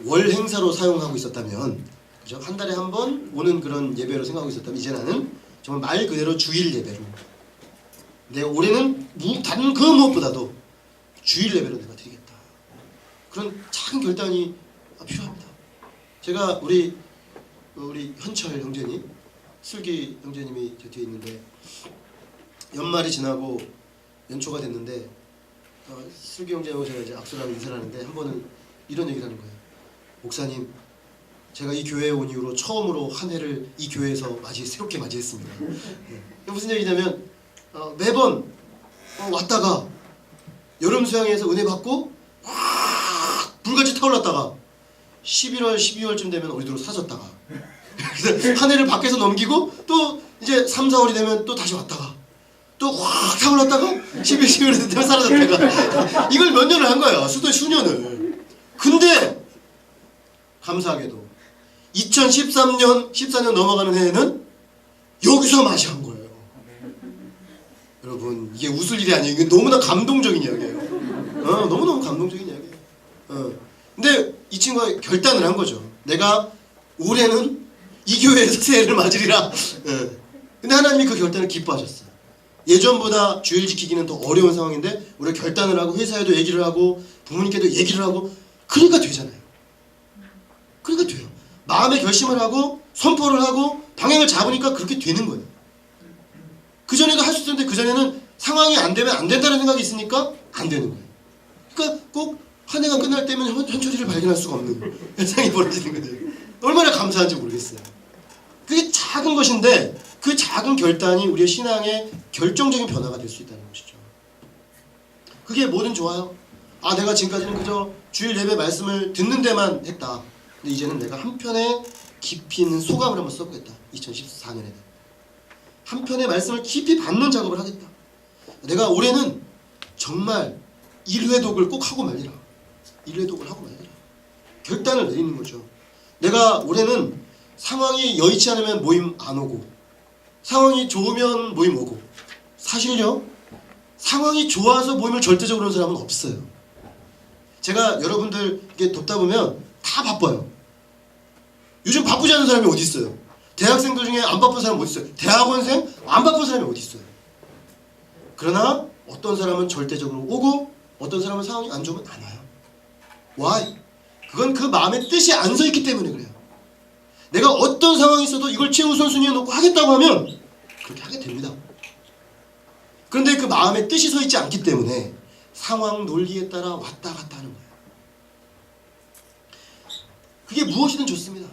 월 행사로 사용하고 있었다면, 그죠? 한 달에 한 번 오는 그런 예배로 생각하고 있었다면, 이제 나는 정말 말 그대로 주일 예배로, 내가 올해는 다른 그 무엇보다도 주일 예배로 내가 드리겠다. 그런 작은 결단이 필요합니다. 제가 우리 현철 형제님, 슬기 형제님이 저 뒤에 있는데, 연말이 지나고 연초가 됐는데 슬기 형제하고 제가 이제 악수를 하고 인사를 하는데 한 번은 이런 얘기를 하는 거예요. 목사님, 제가 이 교회에 온 이후로 처음으로 한 해를 이 교회에서 새롭게 맞이했습니다. 네. 무슨 얘기냐면 매번 왔다가 여름 수양회에서 은혜 받고 확 불같이 타올랐다가 11월, 12월쯤 되면 어디로 사라졌다가 그래서 한 해를 밖에서 넘기고 또 이제 3, 4월이 되면 또 다시 왔다가 또 확 타올랐다가 11, 12월이 되면 사라졌다가 이걸 몇 년을 한 거야. 수년을. 근데 감사하게도 2013년, 14년 넘어가는 해에는 여기서 맛이 한 거예요. 여러분, 이게 웃을 일이 아니에요. 이게 너무나 감동적인 이야기예요. 너무너무 감동적인 이야기예요. 근데 이 친구가 결단을 한 거죠. 내가 올해는 이 교회에서 새해를 맞으리라. 근데 하나님이 그 결단을 기뻐하셨어요. 예전보다 주일 지키기는 더 어려운 상황인데 우리가 결단을 하고 회사에도 얘기를 하고 부모님께도 얘기를 하고 그러니까 되잖아요. 그러니까 돼요. 마음의 결심을 하고 선포를 하고 방향을 잡으니까 그렇게 되는 거예요. 그전에도 할 수 있었는데 그전에는 상황이 안 되면 안 된다는 생각이 있으니까 안 되는 거예요. 그러니까 꼭 한 해가 끝날 때면 현철이를 발견할 수가 없는 현상이 벌어지는 거죠. 얼마나 감사한지 모르겠어요. 그게 작은 것인데 그 작은 결단이 우리의 신앙의 결정적인 변화가 될 수 있다는 것이죠. 그게 뭐든 좋아요. 내가 지금까지는 그저 주일 예배 말씀을 듣는 데만 했다. 근데 이제는 내가 한편에 깊이 있는 소감을 한번 써보겠다. 2014년에는 한편의 말씀을 깊이 받는 작업을 하겠다. 내가 올해는 정말 1회독을 꼭 하고 말리라. 1회독을 하고 말리라. 결단을 내리는 거죠. 내가 올해는 상황이 여의치 않으면 모임 안 오고 상황이 좋으면 모임 오고 사실요 상황이 좋아서 모임을 절대적으로 오는 사람은 없어요. 제가 여러분들께 돕다 보면 다 바빠요. 요즘 바쁘지 않은 사람이 어디 있어요? 대학생들 중에 안 바쁜 사람이 어디 있어요? 대학원생 안 바쁜 사람이 어디 있어요? 그러나 어떤 사람은 절대적으로 오고 어떤 사람은 상황이 안 좋으면 안 와요. Why? 그건 그 마음의 뜻이 안 서 있기 때문에 그래요. 내가 어떤 상황이 있어도 이걸 최우선순위에 놓고 하겠다고 하면 그렇게 하게 됩니다. 그런데 그 마음의 뜻이 서 있지 않기 때문에 상황 논리에 따라 왔다 갔다 하는 거예요. 그게 무엇이든 좋습니다.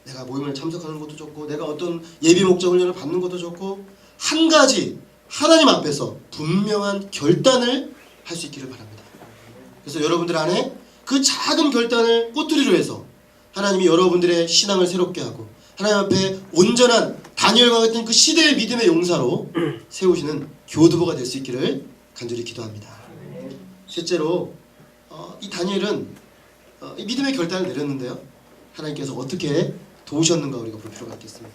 내가 모임을 참석하는 것도 좋고 내가 어떤 예비 목적 훈련을 받는 것도 좋고 한 가지 하나님 앞에서 분명한 결단을 할 수 있기를 바랍니다. 그래서 여러분들 안에 그 작은 결단을 꼬투리로 해서 하나님이 여러분들의 신앙을 새롭게 하고 하나님 앞에 온전한 다니엘과 같은 그 시대의 믿음의 용사로 세우시는 교두보가 될 수 있기를 간절히 기도합니다. 셋째로 이 다니엘은 이 믿음의 결단을 내렸는데요. 하나님께서 어떻게 도우셨는가 우리가 볼 필요가 있겠습니다.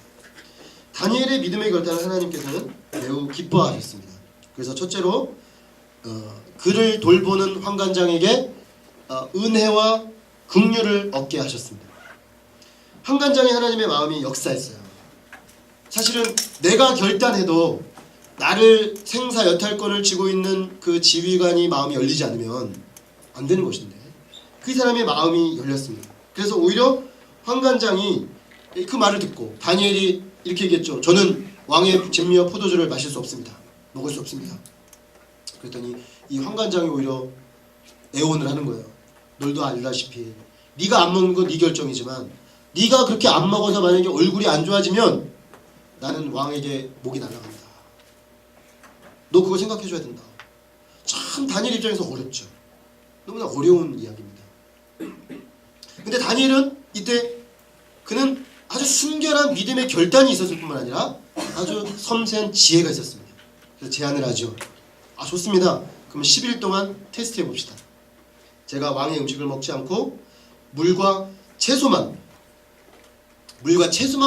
다니엘의 믿음의 결단을 하나님께서는 매우 기뻐하셨습니다. 그래서 첫째로 그를 돌보는 환관장에게 은혜와 긍휼을 얻게 하셨습니다. 환관장의 하나님의 마음이 역사했어요. 사실은 내가 결단해도 나를 생사 여탈권을 쥐고 있는 그 지휘관이 마음이 열리지 않으면 안 되는 것인데 그 사람의 마음이 열렸습니다. 그래서 오히려 환관장이 그 말을 듣고 다니엘이 이렇게 얘기했죠. 저는 왕의 진미와 포도주를 마실 수 없습니다. 먹을 수 없습니다. 그랬더니 이 환관장이 오히려 애원을 하는 거예요. 너도 알다시피 네가 안 먹는 건 네 결정이지만 네가 그렇게 안 먹어서 만약에 얼굴이 안 좋아지면 나는 왕에게 목이 날아간다. 너 그거 생각해줘야 된다. 참 다니엘 입장에서 어렵죠. 너무나 어려운 이야기입니다. 근데 다니엘은 이때 그는 아주 순결한 믿음의 결단이 있었을 뿐만 아니라 아주 섬세한 지혜가 있었습니다. 그래서 제안을 하죠. 좋습니다. 그럼 10일 동안 테스트해 봅시다. 제가 왕의 음식을 먹지 않고 물과 채소만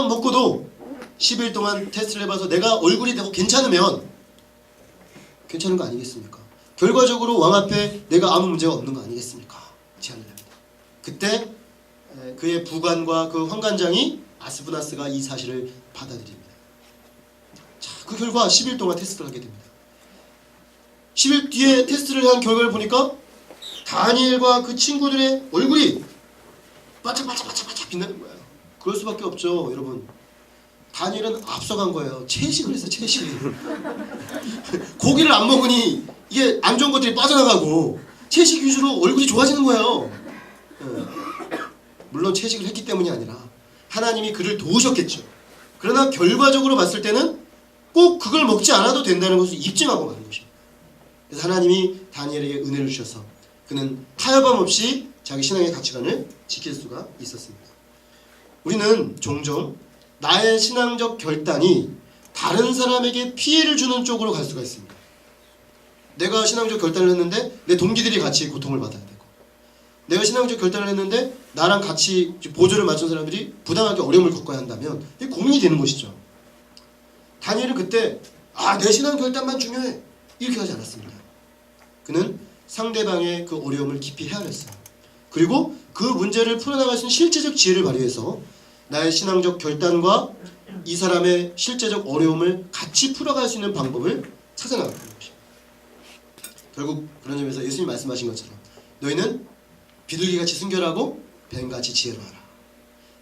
먹고도 10일 동안 테스트를 해봐서 내가 얼굴이 되고 괜찮으면 괜찮은 거 아니겠습니까? 결과적으로 왕 앞에 내가 아무 문제가 없는 거 아니겠습니까? 제안을 합니다. 그때 그의 부관과 그 환관장이 아스브나스가 이 사실을 받아들입니다. 자, 그 결과 10일 동안 테스트를 하게 됩니다. 10일 뒤에 테스트를 한 결과를 보니까 다니엘과 그 친구들의 얼굴이 반짝반짝반짝 빛나는 거예요. 그럴 수밖에 없죠, 여러분. 다니엘은 앞서간 거예요. 채식을 했어, 채식을. 고기를 안 먹으니 이게 안 좋은 것들이 빠져나가고 채식 위주로 얼굴이 좋아지는 거예요. 물론 채식을 했기 때문이 아니라 하나님이 그를 도우셨겠죠. 그러나 결과적으로 봤을 때는 꼭 그걸 먹지 않아도 된다는 것을 입증하고 가는 것입니다. 그래서 하나님이 다니엘에게 은혜를 주셔서 그는 타협함 없이 자기 신앙의 가치관을 지킬 수가 있었습니다. 우리는 종종 나의 신앙적 결단이 다른 사람에게 피해를 주는 쪽으로 갈 수가 있습니다. 내가 신앙적 결단을 했는데 내 동기들이 같이 고통을 받아야 되고, 내가 신앙적 결단을 했는데 나랑 같이 보조를 맞춘 사람들이 부당하게 어려움을 겪어야 한다면 이게 고민이 되는 것이죠. 다니엘은 그때 내 신앙 결단만 중요해 이렇게 하지 않았습니다. 그는 상대방의 그 어려움을 깊이 헤아렸어요. 그리고 그 문제를 풀어나갈 수 있는 실제적 지혜를 발휘해서 나의 신앙적 결단과 이 사람의 실제적 어려움을 같이 풀어갈 수 있는 방법을 찾아나갔던 것입니다. 결국 그런 점에서 예수님이 말씀하신 것처럼 너희는 비둘기같이 순결하고 뱀같이 지혜로워라.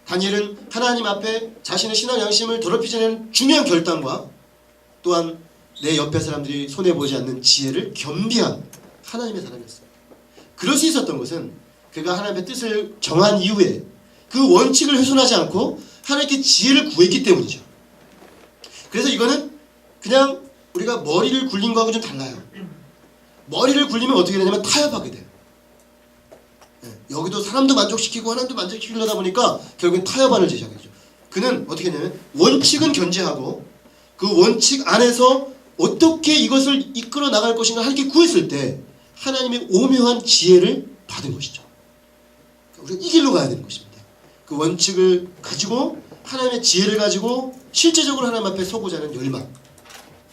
다니엘은 하나님 앞에 자신의 신앙 양심을 더럽히지 않는 중요한 결단과 또한 내 옆에 사람들이 손해보지 않는 지혜를 겸비한 하나님의 사람이었습니다. 그럴 수 있었던 것은 그가 하나님의 뜻을 정한 이후에 그 원칙을 훼손하지 않고 하나님께 지혜를 구했기 때문이죠. 그래서 이거는 그냥 우리가 머리를 굴린 거하고 좀 달라요. 머리를 굴리면 어떻게 되냐면 타협하게 돼요. 여기도 사람도 만족시키고 하나님도 만족시키려다 보니까 결국엔 타협안을 제시하게 되죠. 그는 어떻게 했냐면 원칙은 견제하고 그 원칙 안에서 어떻게 이것을 이끌어 나갈 것인가 하나님께 구했을 때 하나님의 오묘한 지혜를 받은 것이죠. 우리가 이 길로 가야 되는 것입니다. 그 원칙을 가지고 하나님의 지혜를 가지고 실제적으로 하나님 앞에 서고자 하는 열망,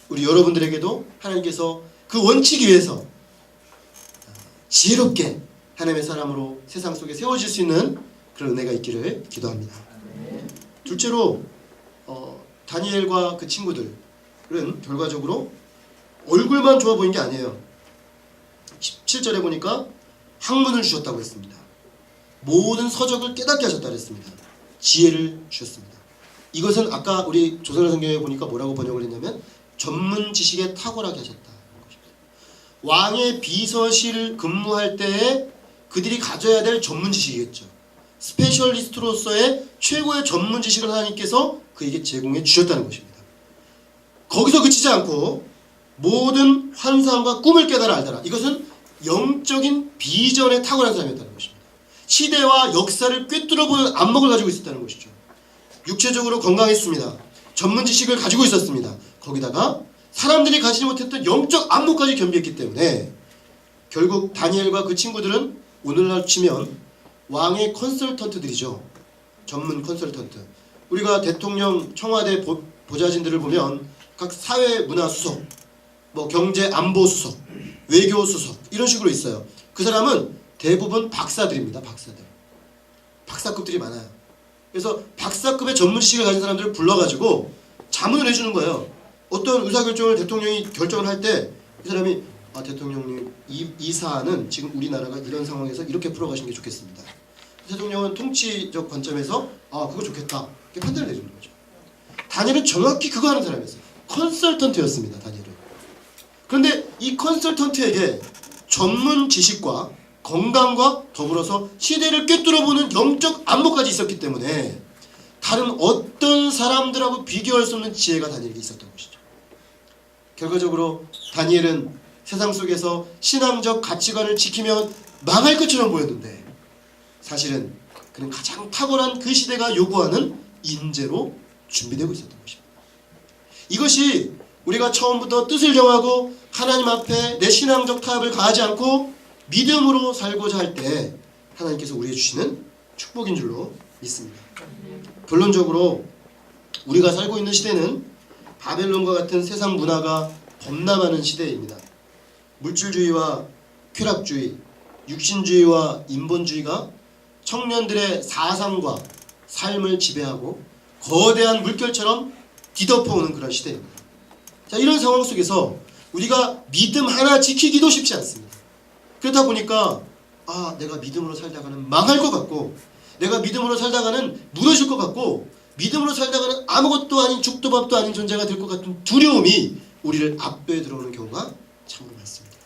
우리 여러분들에게도 하나님께서 그 원칙 위에서 지혜롭게 하나님의 사람으로 세상 속에 세워질 수 있는 그런 은혜가 있기를 기도합니다. 둘째로 다니엘과 그 친구들은 결과적으로 얼굴만 좋아 보인 게 아니에요. 17절에 보니까 학문을 주셨다고 했습니다. 모든 서적을 깨닫게 하셨다고 했습니다. 지혜를 주셨습니다. 이것은 아까 우리 조선어 성경에 보니까 뭐라고 번역을 했냐면 전문 지식에 탁월하게 하셨다. 왕의 비서실 근무할 때에 그들이 가져야 될 전문 지식이겠죠. 스페셜리스트로서의 최고의 전문 지식을 하나님께서 그에게 제공해 주셨다는 것입니다. 거기서 그치지 않고 모든 환상과 꿈을 깨달아 알더라. 이것은 영적인 비전에 탁월한 사람이었다는 것입니다. 시대와 역사를 꿰뚫어보는 안목을 가지고 있었다는 것이죠. 육체적으로 건강했습니다. 전문 지식을 가지고 있었습니다. 거기다가 사람들이 가지지 못했던 영적 안목까지 겸비했기 때문에 결국 다니엘과 그 친구들은 오늘날 치면 왕의 컨설턴트들이죠. 전문 컨설턴트. 우리가 대통령, 청와대 보좌진들을 보면 각 사회문화수석, 경제안보수석, 외교수석 이런 식으로 있어요. 그 사람은 대부분 박사들입니다. 박사들. 박사급들이 많아요. 그래서 박사급의 전문 지식을 가진 사람들을 불러가지고 자문을 해주는 거예요. 어떤 의사결정을 대통령이 결정을 할 때 이 사람이 대통령님 이 사안은 지금 우리나라가 이런 상황에서 이렇게 풀어가시는 게 좋겠습니다. 대통령은 통치적 관점에서 그거 좋겠다 이렇게 판단을 내주는 거죠. 다니엘은 정확히 그거 하는 사람이었어요. 컨설턴트였습니다. 다니엘은. 그런데 이 컨설턴트에게 전문 지식과 건강과 더불어서 시대를 꿰뚫어보는 영적 안목까지 있었기 때문에 다른 어떤 사람들하고 비교할 수 없는 지혜가 다니엘에게 있었던 것이죠. 결과적으로 다니엘은 세상 속에서 신앙적 가치관을 지키면 망할 것처럼 보였는데 사실은 그는 가장 탁월한 그 시대가 요구하는 인재로 준비되고 있었던 것입니다. 이것이 우리가 처음부터 뜻을 정하고 하나님 앞에 내 신앙적 타협을 가하지 않고 믿음으로 살고자 할 때 하나님께서 우리에게 주시는 축복인 줄로 믿습니다. 결론적으로 우리가 살고 있는 시대는 바벨론과 같은 세상 문화가 범람하는 시대입니다. 물질주의와 쾌락주의, 육신주의와 인본주의가 청년들의 사상과 삶을 지배하고 거대한 물결처럼 뒤덮어오는 그런 시대입니다. 자, 이런 상황 속에서 우리가 믿음 하나 지키기도 쉽지 않습니다. 그렇다 보니까 내가 믿음으로 살다가는 망할 것 같고, 내가 믿음으로 살다가는 무너질 것 같고, 믿음으로 살다가는 아무것도 아닌 죽도 밥도 아닌 존재가 될 것 같은 두려움이 우리를 압도해 들어오는 경우가 참으로 많습니다.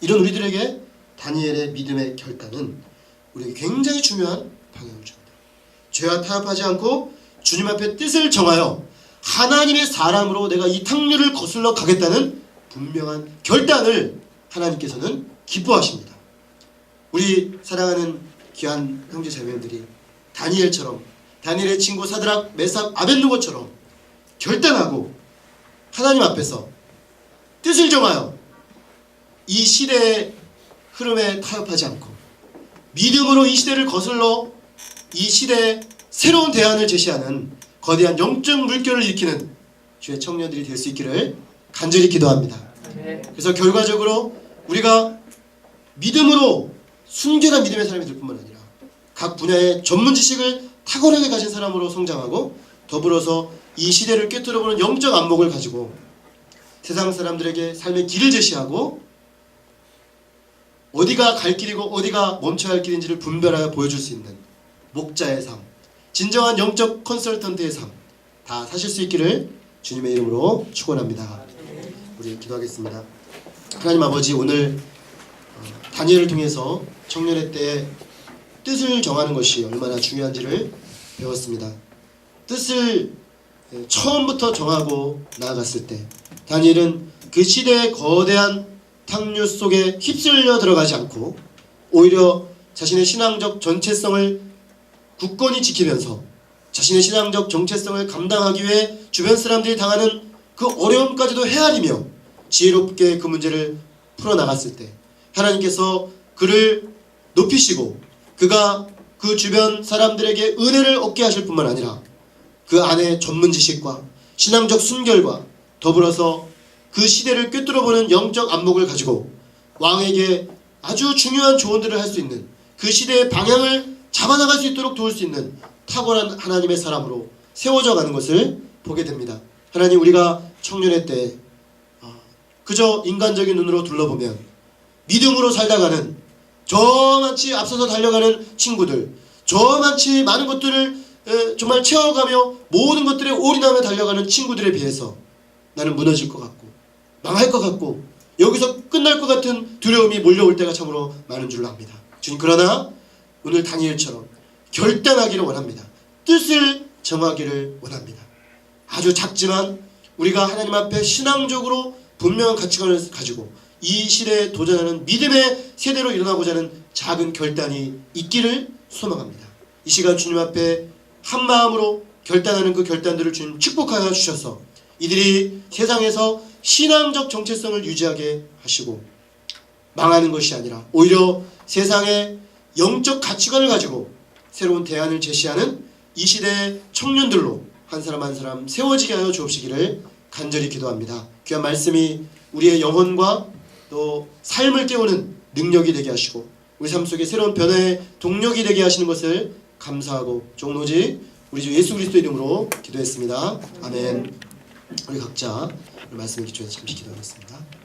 이런 우리들에게 다니엘의 믿음의 결단은 우리에게 굉장히 중요한 방향을 줍니다. 죄와 타협하지 않고 주님 앞에 뜻을 정하여 하나님의 사람으로 내가 이 탕류를 거슬러 가겠다는 분명한 결단을 하나님께서는 기뻐하십니다. 우리 사랑하는 귀한 형제 자매들이 다니엘처럼, 다니엘의 친구 사드락, 메삭, 아벳느고처럼 결단하고 하나님 앞에서 뜻을 정하여 이 시대의 흐름에 타협하지 않고 믿음으로 이 시대를 거슬러 이 시대에 새로운 대안을 제시하는 거대한 영적 물결을 일으키는 주의 청년들이 될 수 있기를 간절히 기도합니다. 그래서 결과적으로 우리가 믿음으로 순결한 믿음의 사람이 될 뿐만 아니라 각 분야의 전문 지식을 탁월하게 가진 사람으로 성장하고, 더불어서 이 시대를 꿰뚫어보는 영적 안목을 가지고 세상 사람들에게 삶의 길을 제시하고 어디가 갈 길이고 어디가 멈춰야 할 길인지를 분별하여 보여줄 수 있는 목자의 삶, 진정한 영적 컨설턴트의 삶 다 사실 수 있기를 주님의 이름으로 축원합니다. 우리 기도하겠습니다. 하나님 아버지, 오늘 다니엘을 통해서 청년의 때에 뜻을 정하는 것이 얼마나 중요한지를 배웠습니다. 뜻을 처음부터 정하고 나아갔을 때 다니엘은 그 시대의 거대한 탕류 속에 휩쓸려 들어가지 않고 오히려 자신의 신앙적 전체성을 굳건히 지키면서 자신의 신앙적 정체성을 감당하기 위해 주변 사람들이 당하는 그 어려움까지도 헤아리며 지혜롭게 그 문제를 풀어나갔을 때 하나님께서 그를 높이시고 그가 그 주변 사람들에게 은혜를 얻게 하실 뿐만 아니라 그 안에 전문 지식과 신앙적 순결과 더불어서 그 시대를 꿰뚫어보는 영적 안목을 가지고 왕에게 아주 중요한 조언들을 할 수 있는, 그 시대의 방향을 잡아나갈 수 있도록 도울 수 있는 탁월한 하나님의 사람으로 세워져 가는 것을 보게 됩니다. 하나님, 우리가 청년의 때 그저 인간적인 눈으로 둘러보면 믿음으로 살다가는 저만치 앞서서 달려가는 친구들, 저만치 많은 것들을 정말 채워가며 모든 것들에 올인하며 달려가는 친구들에 비해서 나는 무너질 것 같고 망할 것 같고 여기서 끝날 것 같은 두려움이 몰려올 때가 참으로 많은 줄로 압니다. 주님, 그러나 오늘 다니엘처럼 결단하기를 원합니다. 뜻을 정하기를 원합니다. 아주 작지만 우리가 하나님 앞에 신앙적으로 분명한 가치관을 가지고 이 시대에 도전하는 믿음의 세대로 일어나고자 하는 작은 결단이 있기를 소망합니다. 이 시간 주님 앞에 한마음으로 결단하는 그 결단들을 주님 축복하여 주셔서 이들이 세상에서 신앙적 정체성을 유지하게 하시고 망하는 것이 아니라 오히려 세상의 영적 가치관을 가지고 새로운 대안을 제시하는 이 시대의 청년들로 한 사람 한 사람 세워지게 하여 주옵시기를 간절히 기도합니다. 귀한 말씀이 우리의 영혼과 또 삶을 깨우는 능력이 되게 하시고 우리 삶 속에 새로운 변화의 동력이 되게 하시는 것을 감사하고 종로지 우리 주 예수 그리스도 이름으로 기도했습니다. 아멘. 우리 각자 말씀을 기초해서 잠시 기도하겠습니다.